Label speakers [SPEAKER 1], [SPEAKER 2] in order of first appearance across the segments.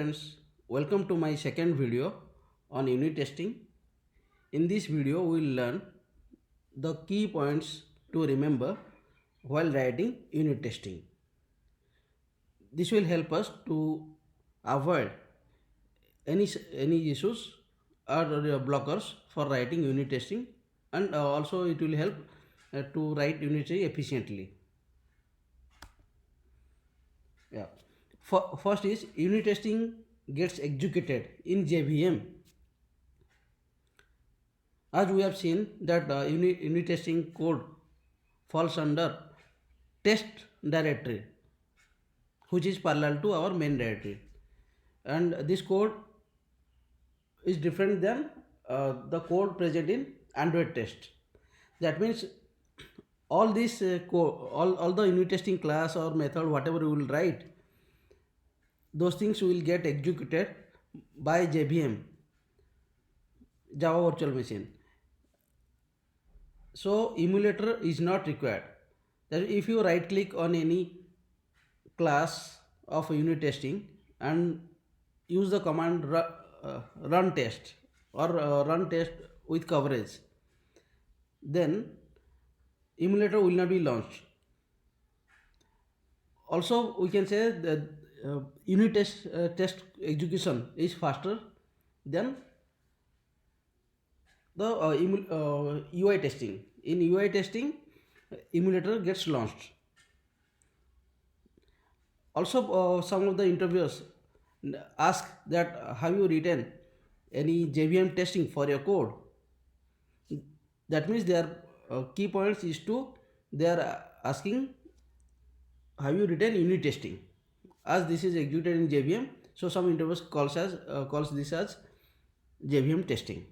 [SPEAKER 1] friends, welcome to my second video on unit testing. In this video we will learn the key points to remember while writing unit testing. This will help us to avoid any issues or blockers for writing unit testing, and also it will help to write unit testing efficiently. Yeah. First is unit testing gets executed in JVM. As we have seen that unit testing code falls under test directory, which is parallel to our main directory, and this code is different than the code present in Android test. That means all this code, all the unit testing class or method, whatever you will write, those things will get executed by JVM, Java Virtual Machine. So emulator is not required. That if you right click on any class of unit testing and use the command run test or run test with coverage, then emulator will not be launched. Also we can say that unit test execution is faster than the UI testing. In UI testing, emulator gets launched. Also, some of the interviewers ask that have you written any JVM testing for your code? That means their key points is to they are asking have you written unit testing, as this is executed in JVM. So some interviewers calls this as JVM testing.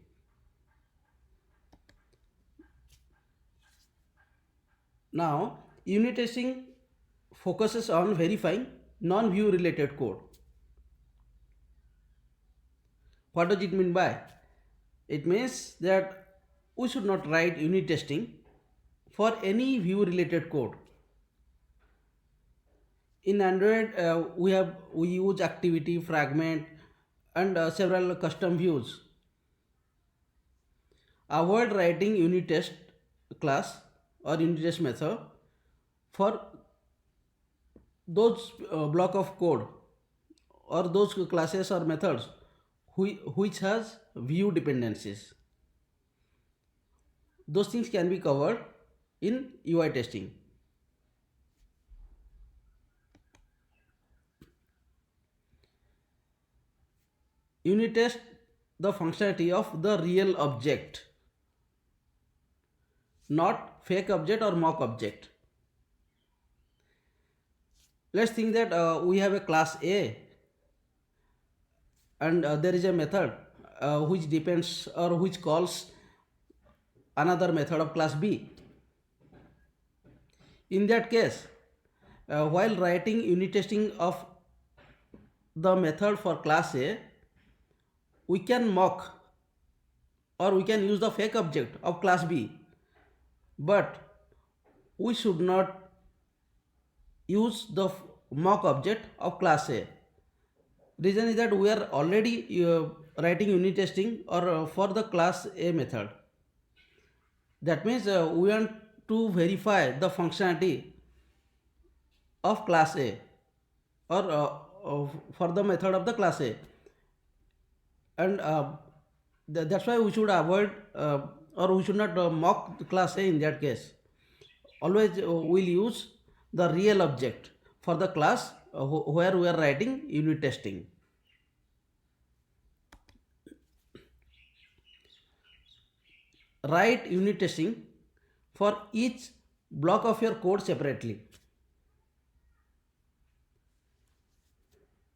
[SPEAKER 1] Now, unit testing focuses on verifying non-view related code. What does it mean by? It means that we should not write unit testing for any view related code. In Android, we use activity, fragment, and several custom views. Avoid writing unit test class or unit test method for those block of code or those classes or methods which has view dependencies. Those things can be covered in UI testing. Unit test the functionality of the real object, not fake object or mock object. Let's think that we have a class A and there is a method which depends or which calls another method of class B. In that case, while writing unit testing of the method for class A, we can mock or we can use the fake object of class B, but we should not use the mock object of class A. Reason is that we are already writing unit testing or for the class A method. That means we want to verify the functionality of class A or for the method of the class A, and that's why we should avoid or we should not mock the class A. In that case, always we'll use the real object for the class where we are writing unit testing. Write unit testing for each block of your code separately.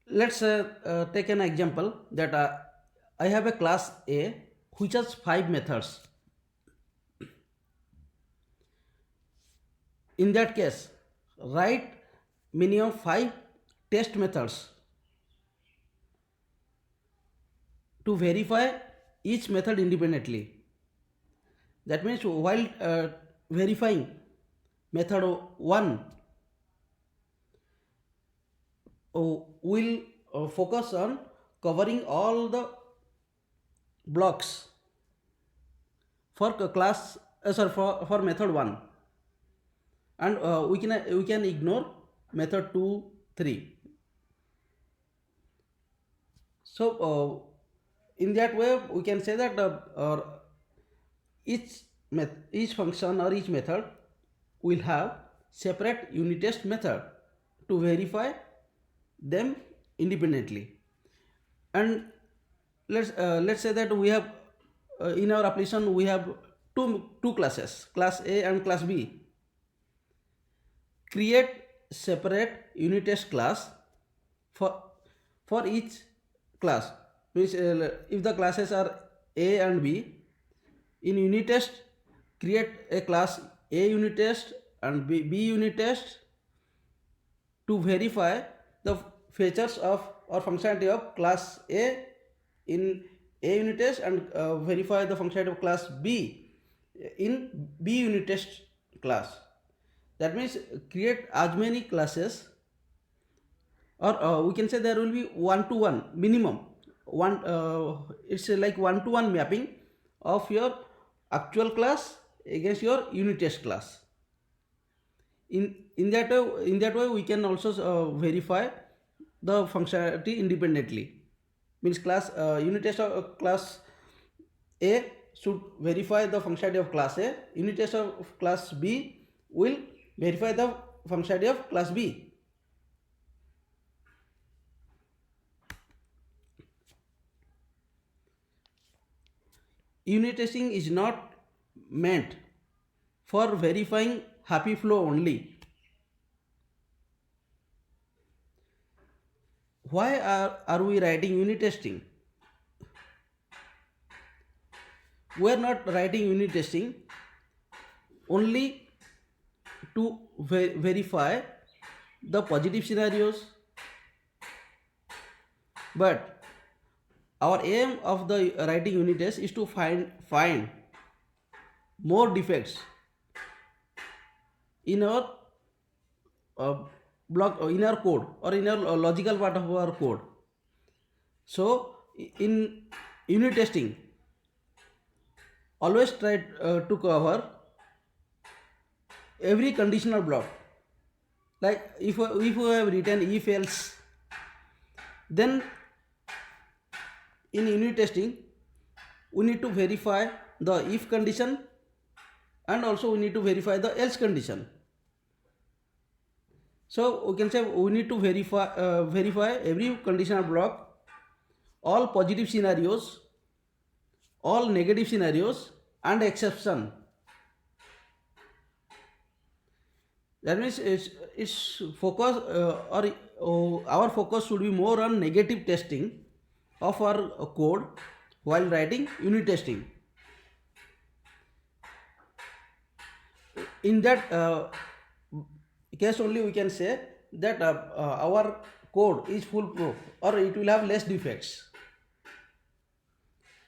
[SPEAKER 1] Let's take an example that I have a class A which has 5 methods. In that case, write minimum 5 test methods to verify each method independently. That means while verifying method 1, we'll focus on covering all the blocks for class sorry for method 1, and we can ignore method 2, 3. So in that way we can say that each function or each method will have separate unit test method to verify them independently. And let's say that we have in our application we have two classes, class A and class B. Create separate unit test class for each class, which if the classes are A and B, in unit test create a class A unit test and B unit test to verify the features of or functionality of class A in A unit test, and verify the functionality of class B in B unit test class. That means create as many classes, or we can say there will be one to one minimum one. It's like one to one mapping of your actual class against your unit test class. In that way we can also verify the functionality independently. Means class unit test of class A should verify the functionality of class A. Unit test of class B will verify the functionality of class B. Unit testing is not meant for verifying happy flow only. Why are we writing unit testing? We are not writing unit testing only to verify the positive scenarios, but our aim of the writing unit test is to find more defects in our block, in our code, or in our logical part of our code. So in unit testing always try to cover every conditional block. Like if we have written if else, then in unit testing we need to verify the if condition, and also we need to verify the else condition. So we can say we need to verify every conditional block, all positive scenarios, all negative scenarios, and exception. That means it's focus our focus should be more on negative testing of our code while writing unit testing. In that case only we can say that our code is foolproof, or it will have less defects.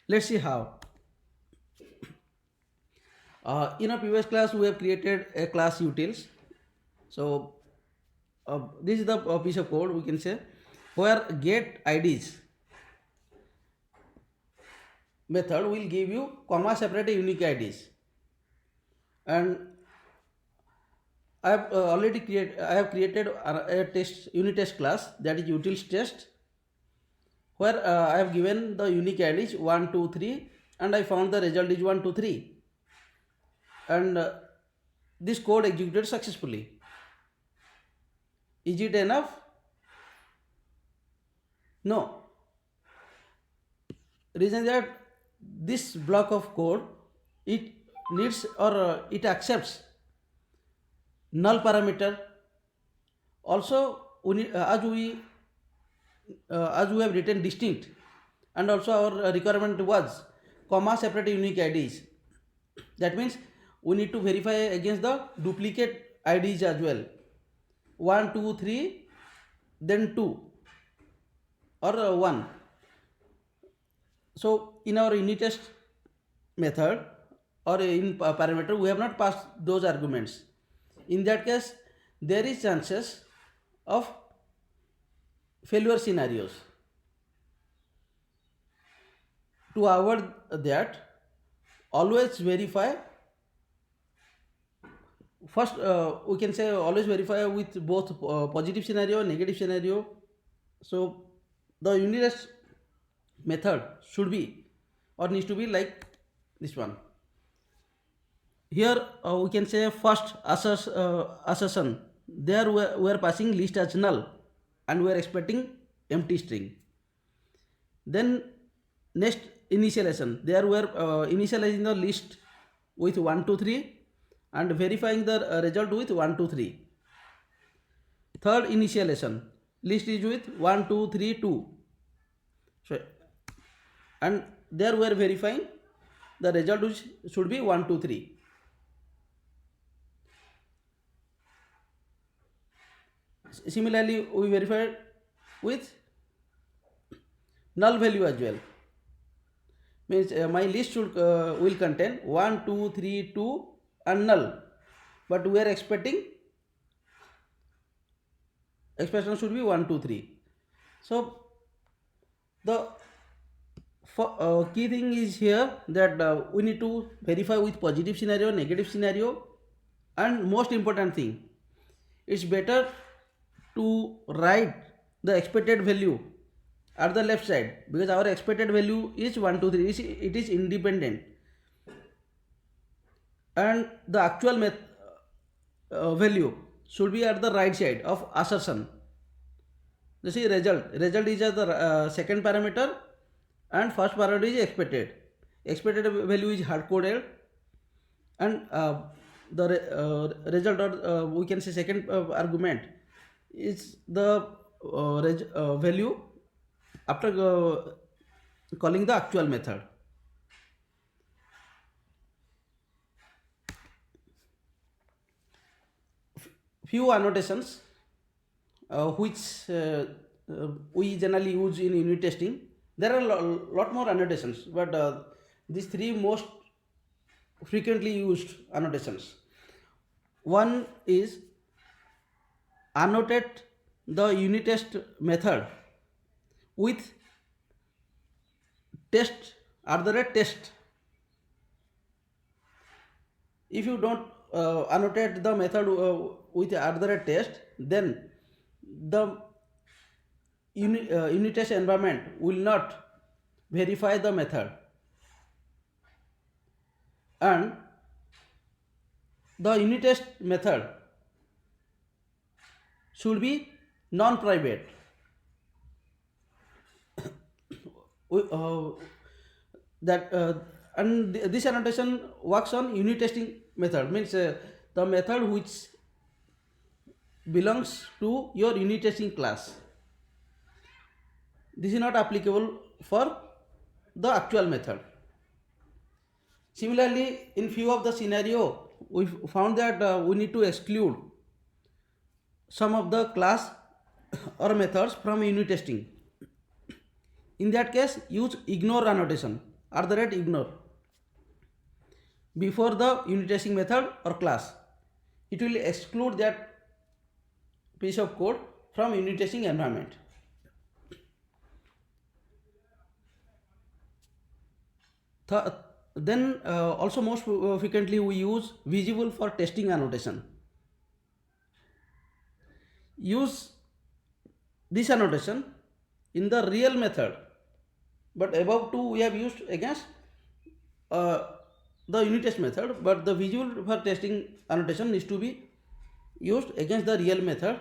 [SPEAKER 1] Let's see how. In a previous class we have created a class utils. So this is the piece of code, we can say, where get IDs method will give you comma separated unique IDs, and I have created a unit test class, that is utils test, where I have given the unique IDs 1, 2, 3, and I found the result is 1, 2, 3, and this code executed successfully. Is it enough? No. Reason that this block of code, it needs, or it accepts null parameter. Also as we have written distinct, and also our requirement was comma separate unique IDs. That means we need to verify against the duplicate IDs as well. 1, 2, 3, then 2, or 1. So in our unit test method or in parameter we have not passed those arguments. In that case there is chances of failure scenarios. To avoid that, always verify. First, we can say always verify with both positive scenario and negative scenario. So the unit test method should be or needs to be like this one. Here we can say first assertion. There we are passing list as null and we are expecting empty string. Then next initialization. There we are initializing the list with 1, 2, 3 and verifying the result with 1, 2, 3. Third initialization. List is with 1, 2, 3, 2. So, and there we are verifying the result which should be 1, 2, 3. Similarly, we verify with null value as well. Means my list should will contain 1, 2, 3, 2 and null, but we are expecting expression should be 1, 2, 3. So the key thing is here that we need to verify with positive scenario, negative scenario, and most important thing, it's better to write the expected value at the left side because our expected value is 1, 2, 3. It is independent, and the actual value should be at the right side of assertion. You see result is at the second parameter and first parameter is expected value is hard coded, and the result or we can say second argument is the value after calling the actual method. Few annotations which we generally use in unit testing. There are a lot more annotations, but these three most frequently used annotations. One is annotate the unit test method with test @test. If you don't annotate the method with @test, then the unit test environment will not verify the method, and the unit test method should be non-private. That and this annotation works on unit testing method, means the method which belongs to your unit testing class. This is not applicable for the actual method. Similarly, in few of the scenario, we found that we need to exclude some of the class or methods from unit testing. In that case, use ignore annotation @ignore before the unit testing method or class. It will exclude that piece of code from unit testing environment. Then also most frequently we use visible for testing annotation. Use this annotation in the real method, but above two we have used against the unit test method, but the visual for testing annotation needs to be used against the real method.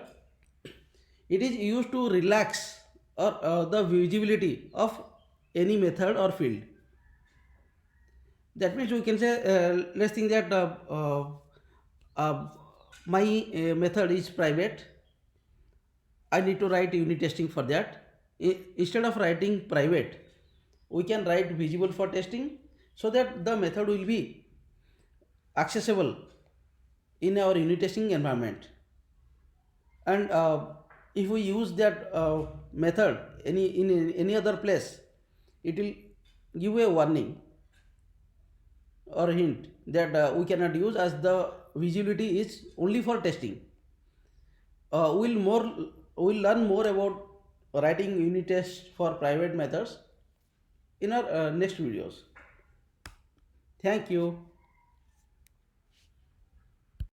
[SPEAKER 1] It is used to relax or the visibility of any method or field. That means we can say let's think that my method is private. I need to write unit testing for that. Instead of writing private, we can write visible for testing, so that the method will be accessible in our unit testing environment. And if we use that method in any other place, it will give a warning or hint that we cannot use, as the visibility is only for testing. We'll learn more about writing unit tests for private methods in our next videos. Thank you.